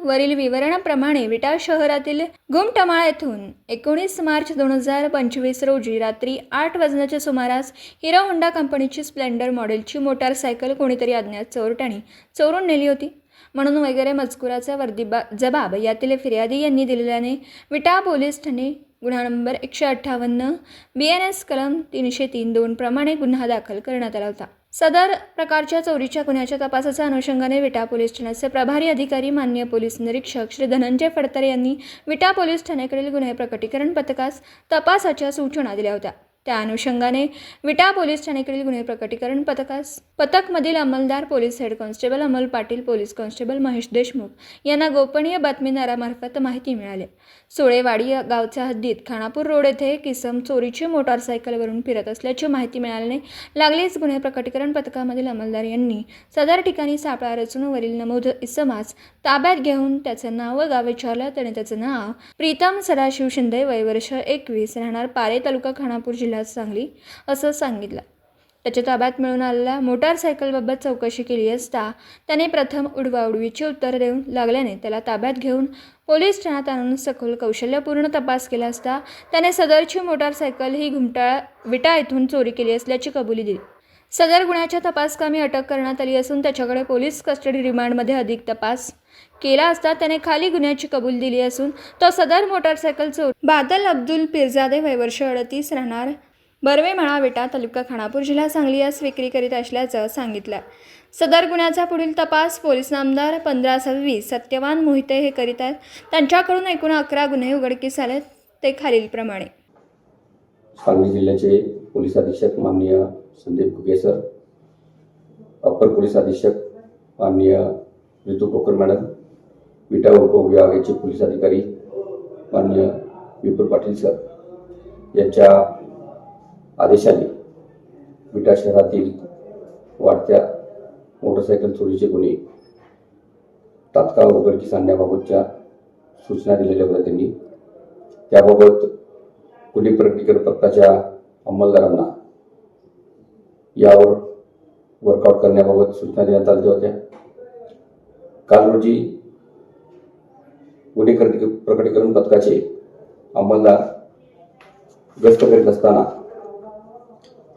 वरील विवरणाप्रमाणे विटा शहरातील घुमटमाळा येथून 19 मार्च 2025 रोजी रात्री 8 वाजण्याच्या सुमारास हिरो होंडा कंपनीची स्प्लेंडर मॉडेलची मोटारसायकल कोणीतरी अज्ञात चोरट्याने चोरून नेली होती म्हणून वगैरे मजकुराचा जबाब यातील फिर्यादी यांनी दिलेल्याने विटा पोलीस ठाणे गुन्हा नंबर 158 BNS कलम 303(2) प्रमाणे गुन्हा दाखल करण्यात आला होता। सदर प्रकारच्या चोरीच्या गुन्ह्याच्या तपासाच्या अनुषंगाने विटा पोलीस ठाण्याचे प्रभारी अधिकारी माननीय पोलीस निरीक्षक श्री धनंजय फडतरे यांनी विटा पोलीस ठाण्याकडील गुन्हे प्रकटीकरण पथकास तपासाच्या सूचना दिल्या होत्या। त्या अनुषंगाने विटा पोलीस ठाण्याकडील गुन्हे प्रकटीकरण पथकमधील अंमलदार police head constable Amol Patil, police constable Mahesh Deshmukh यांना गोपनीय बातमीदारामार्फत माहिती मिळाली। सोळेवाडी गावच्या हद्दीत खानापूर रोड येथे किसम चोरीची मोटारसायकलवरून फिरत असल्याची माहिती मिळाल्याने लागलीच गुन्हे प्रकटीकरण पथकामधील अंमलदार यांनी सदर ठिकाणी सापळा रचून वरील नमूद इसमास ताब्यात घेऊन त्याचे नाव व गाव विचारलं। त्याने त्याचे नाव प्रीतम सदाशिव शिंदे, वय वर्ष 21, राहणार पारे, तालुका खानापूर, जिल्हा सांगली असं सांगितलं। त्याच्या ताब्यात मिळून आलेल्या मोटारसायकलबाबत चौकशी केली असता त्याने प्रथम उडवाउडवीची उत्तर देऊन लागल्याने त्याला ताब्यात घेऊन पोलीस ठाण्यात आणून सखोल कौशल्यपूर्ण तपास केला असता त्याने सदरची मोटारसायकल ही विटा येथून चोरी केली असल्याची कबुली दिली। सदर गुन्ह्याच्या तपासकामी अटक करण्यात आली असून त्याच्याकडे पोलीस कस्टडी रिमांडमध्ये अधिक तपास केला असता त्याने खाली गुन्ह्याची कबूल दिली असून तो सदर मोटारसायकल चोर बादल अब्दुल पिरजादे, वय वर्ष 38, राहणार बर्वेमाळा, विटा, तालुका खानापूर, जिल्हा सांगली यास विक्री करीत असल्याचं सांगितलं। सदर गुन्ह्याचा पुढील तपास पोलीस नामदार 1526 सत्यवान मोहिते हे करीत आहेत। त्यांच्याकडून एकूण 11 गुन्हे उघडकीस आले, ते खालीलप्रमाणे। सांगली जिल्ह्याचे पोलीस अधीक्षक माननीय Sandeep Ghuge sir, upper police अधीक्षक माननीय ऋतू कोकर मॅडम, विटा उपविभागाचे पोलीस अधिकारी माननीय विपुल पाटील सर यांच्या आदेशाने विटा शहरातील वाढत्या मोटरसायकल चोरीचे गुन्हे तात्काळ उघडकीस आणण्याबाबतच्या सूचना दिलेल्या होत्या त्यांनी। त्याबाबत गुन्हे प्रकटीकरण पथकाच्या अंमलदारांना यावर वर्कआउट करण्याबाबत सूचना देण्यात आल्या होत्या। काल रोजी गुन्हे प्रकटीकरण पथकाचे अंमलदार गस्त करीत असताना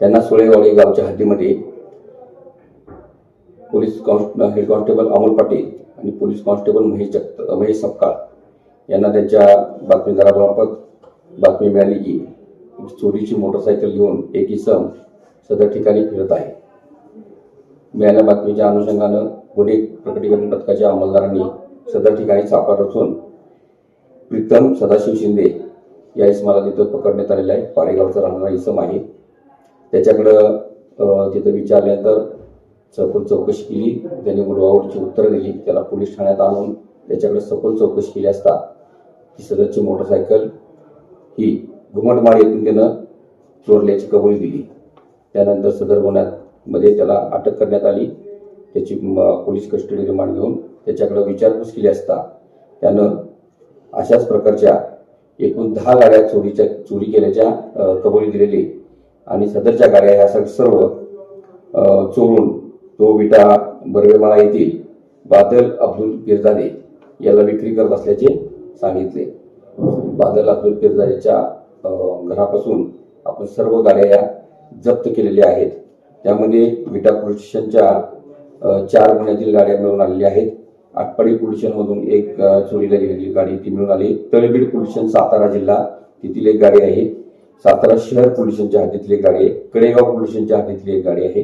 त्यांना सोळेवाडी गावच्या हद्दीमध्ये police head constable Amol Patil आणि पोलीस कॉन्स्टेबल महेश सपकाळ यांना त्यांच्या बातमीदारामार्फत बातमी मिळाली की चोरीची मोटरसायकल घेऊन एक इसम सदर ठिकाणी फिरत आहे। मिळालेल्या बातमीच्या अनुषंगानं गुन्हे प्रकटीकरण पथकाच्या अंमलदारांनी सदर ठिकाणी सापळा रचून प्रीतम सदाशिव शिंदे या इसमाला तिथं पकडण्यात आलेला आहे। पारेगावचा राहणारा इसम आहे। त्याच्याकडं तिथं विचारल्यानंतर सखोल चौकशी केली, त्याने उडवाउडची उत्तरं दिली। त्याला पोलीस ठाण्यात आणून त्याच्याकडे सखोल चौकशी केली असता ती सदरची मोटरसायकल ही घुमटमाळ येथून त्यानं चोरल्याची कबुली दिली। त्यानंतर सदर गुन्ह्यामध्ये त्याला अटक करण्यात आली। त्याची पोलीस कस्टडी रिमांड घेऊन त्याच्याकडे विचारपूस केली असता त्यानं अशाच प्रकारच्या एकूण 10 गाड्या चोरी केल्याच्या कबुली दिलेली आणि सदरच्या गाड्या ह्या सर्व चोरून तो विटा बर्वेमाळा येथील बादल अब्दुल पिरजादे याला विक्री करत असल्याचे सांगितले। बादल अब्दुल पिरजादेच्या घरापासून आपण सर्व गाड्या या जप्त केलेल्या आहेत। त्यामध्ये विटा पोलीस स्टेशनच्या 4 गुन्ह्यातील गाड्या मिळून आलेल्या आहेत। आटपाडी पोलीस स्टेशनमधून एक चोरीला गेलेली गाडी ती मिळून आली। तळबीड पोलीस स्टेशन सातारा जिल्हा तिथील एक गाडी आहे। सातारा शहर पोलीस स्टेशनच्या हद्दीतली एक गाडी आहे। कडेगाव पोलीस स्टेशनच्या हद्दीतली एक गाडी आहे।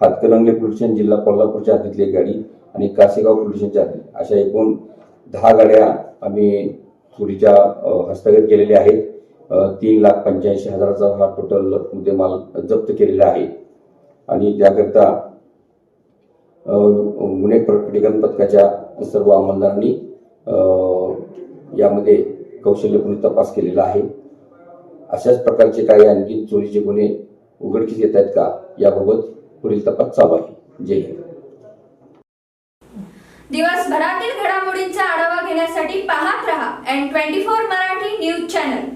हातकणंगले पोलीस स्टेशन जिल्हा कोल्हापूरच्या हद्दीतली एक गाडी आणि कासेगाव पोलीस स्टेशनच्या हद्दीत अशा एकूण 10 गाड्या आम्ही चोरीच्या हस्तगत केलेल्या आहेत। 3,85,000चा हा टोटल मुद्देमाल जप्त केलेला आहे आणि त्याकरता गुन्हे प्रकटीकरण पथकाच्या सर्व अंमलदारांनी यामध्ये कौशल्यपूर्ण तपास केलेला आहे। अशाच प्रकारचे काही आणखी चोरीचे गुन्हे उघडकीस येत आहेत का याबाबत पुढील तपास चालू आहे। जय हिंद। दिवसभरातील घडामोडींचा आढावा घेण्यासाठी पाहत रहा N24 मराठी न्यूज चॅनल।